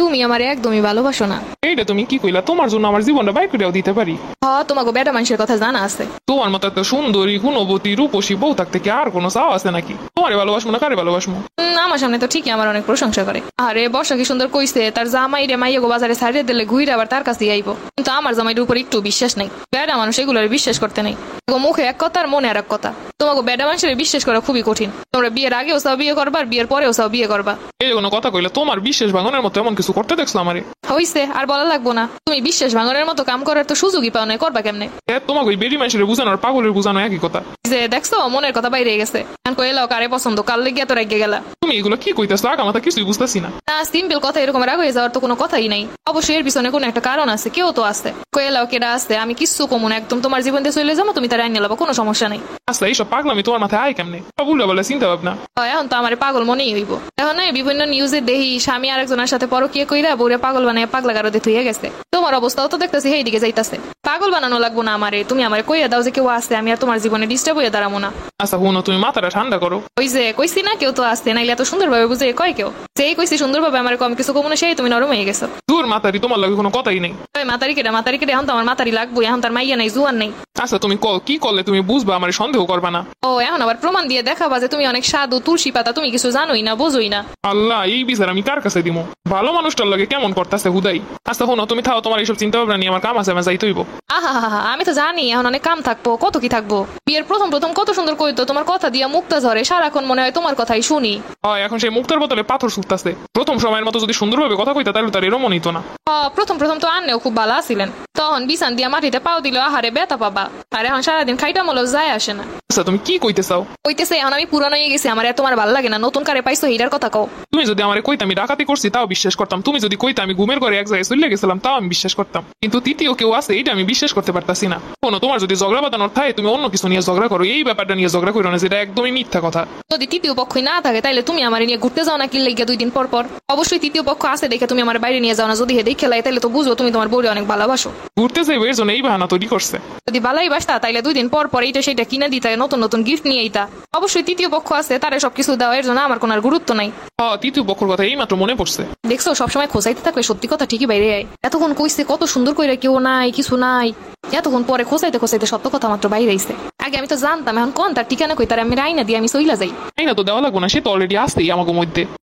তুমি আমার একদমই ভালোবাসো না। এইটা তুমি কি কইলা? তোমার জন্য আমার জীবনটা বাইর করেও দিতে পারি। তোমাকে বেটা মানুষের কথা জানা আছে। তোমার মতো একটা সুন্দরী গুণবতী রূপসী বউ থাকতে কি আর কোনো চাও আছে নাকি? তোমারে ভালোবাসবো না কারে ভালোবাসবো? আমার সামনে তো ঠিকই আমার অনেক প্রশংসা করে। আরে বর্ষা কি সুন্দর কইছে, তার জামাই রে মাইয়া গো বাজারে ছাড়িয়ে দিলে ঘুরে আবার তার কাছে আইবো। কিন্তু আমার জামাইয়ের উপর একটু বিশ্বাস নেই। বেটা মানুষ এগুলোর বিশ্বাস করতে নেই। মুখে এক কথা আর মনে আর এক কথা। তোমাকে বেটা মানুষের বিশ্বাস করা খুবই কঠিন। তোমরা বিয়ের আগেও চাও বিয়ে করবা, আর বিয়ের পরেও চাও বিয়ে করবা। এই কোনো কথা কইলে তোমার বিশ্বাস ভাঙনের মতো এমন কিছু করতে দেখছো আমারে? হইছে, আর বলা লাগবো না। তুমি বিশ্বাস ভাঙনের মতো কাম করার তো সুযোগই পাও না, করবা কেমনে? তোমাকে ওই বেরি মানুষের বুঝানোর পাগলের বুঝানো একই কথা। যে দেখছো মনের কথা বাইরে গেছে। কইলাও কারে পছন্দ, কাল লেগে তো রেগে গেলা। তুমি এগুলো কি কইতেছো? আগা মাথা কিছুই বুঝতেছি না। সিম্পল কথা এরকম রাগ হয়ে যাওয়ার তো কোনো কথাই নাই। অবশ্যই এর পিছনে কোনো একটা কারণ আছে, কেউ তো আছে। কইলাও কেডা আছে? আমি কিছু কমন একদম তোমার জীবন দিয়ে চলে যাবো, তুমি তার আইন নেবা, কোনো সমস্যা নাই। আচ্ছা এইসব পাগলামি তোমার মাথায় আয় কেমনে? উল্টা বলে চিন্তা ভাবনা। এখন তো আমার পাগল মনেই হইব। এখন বিভিন্ন নিউজে দেখি স্বামী আরেকজনের সাথে পরকীয়া কইরা বউরে পাগল বানায় পাগলা গারদে থুইয়া গেছে। তোমার অবস্থাও তো দেখতেছি সেই দিকে যাইতাছে। পাগল বানানো লাগবো না আমারে, তুমি আমারে কইয়া দাও যে কেউ আছে, আমি আর তোমার জীবনে ডিস্টার্ব হয়ে দাঁড়াবো না। আচ্ছা হুনো, তুমি মাথাটা ঠান্ডা করো। ওই যে কইছি না কেউ তো আসছে, নাইলে এত সুন্দরভাবে বুঝে কয় কেউ? যেই কইছি সুন্দরভাবে আমার কম কিছু কমনে সেই তুমি নরম হয়ে গেছো। দূর মাতারি, তোমার লাগে কোনো কথাই নেই। মাতারি কেটে এখন তো আমার মাতারি লাগবো। এখন তার মাইয়া নাই, জুয়ান নেই। আচ্ছা তুমি কি করলে তুমি বুঝবা আমার সন্দেহ করবা না? এখন আবার প্রমাণ দিয়ে দেখাবা যে তুমি অনেক সাধু তুলসী পাতা, তুমি কিছু জানোই না, বোঝোই না। আল্লাহ, এই বিচার আমি কার কাছে দিব? ভালো মানুষটার লাগে কেমন করতেছে হুদাই। আচ্ছা হুনো, তুমি থাও, তোমার এইসব চিন্তা ভাবনা নিয়ে আমার কাম আছে, আমি যাইতে হইব। আমি তো জানি এখন অনেক কাম থাকবো, কত কি থাকবো। বিয়ের প্রথম কত সুন্দর কইতো, তোমার কথা দিয়া মুক্তা ঝরে, সারাক্ষণ মনে হয় তোমার কথাই শুনি। এখন সেই মুক্তার বদলে পাথর ছুটতাছে। প্রথম সময়ের মতো যদি সুন্দরভাবে কথা কইতা তাহলে তার এরকম হইতো না। প্রথম তো আন্নেও খুব ভালো আছিলেন। তখন বিছান দিয়া মাটিতে পাও দিল, আহারে ব্যথা পাবা। আর এখন সারাদিন খাইটা মলেও যায় আসে না। আচ্ছা তুমি কি কইতে চাও? কইতেছে এখন আমি পুরানো হয়ে গেছি, আমার তোমার ভালো লাগে না, নতুন কারে পাইছো এইটার কথা কও। তুমি যদি আমার কইতে আমি ডাকাতি করছি তাও বিশ্বাস করতাম। তুমি যদি কইতে আমি ঘুমের ঘরে এক জায়গায় চলে গেছিলাম তাও আমি বিশ্বাস করতাম। কিন্তু তৃতীয় কেউ আছে এটা আমি বিশ্বাস করতে পারতাছি না। কোনো তোমার যদি ঝগড়া বাঁধানোর থাকে তুমি অন্য কিছু নিয়ে ঝগড়া করো, এই ব্যাপারটা নিয়ে ঝগড়া করো না, যেটা একদমই মিথ্যা কথা। যদি তৃতীয় পক্ষই না থাকে তাইলে তুমি আমার নিয়ে ঘুরতে যাও না কি লেগে 2 দিন পর পর? অবশ্যই তৃতীয় পক্ষ আছে দেখে তুমি আমার বাইরে নিয়ে যাও না। যদি হেদে খেলাই তাইলে তো বুঝো তুমি তোমার বউরে অনেক ভালোবাসো। ঘুরতে যাইবো এর জন্য এই বাহানা তৈরি করছে। যদি ভালাই বাসতা তাইলে 2 দিন পর পর এইটা সেটা কিনে দিতা, নতুন গিফট নিয়ে আইতা। অবশ্যই তৃতীয় পক্ষ আছে, তারে সবকিছু দাও, এর জন্য আমার কোনো আর গুরুত্ব নাই। তৃতীয় পক্ষের কথা এই মাত্র মনে পড়ছে। দেখছো সবসময় খোঁজাইতে থাকলে সত্যি কথা ঠিকই বাইরে আয়। এতক্ষণ কইছে কত সুন্দর কইরা কেউ নাই কিছু নাই, এতক্ষণ পরে খোঁজাইতে সত্য কথা মাত্র বাইরে আইছে। আগে আমি তো জানতাম, এখন কোন তার ঠিকানা কই তার আমি রাইনা দিয়ে আমি সইলা যাই। আইনা তো দেওয়া লাগবো না, সে তো অলরেডি আসতেই আমাকে মধ্যে।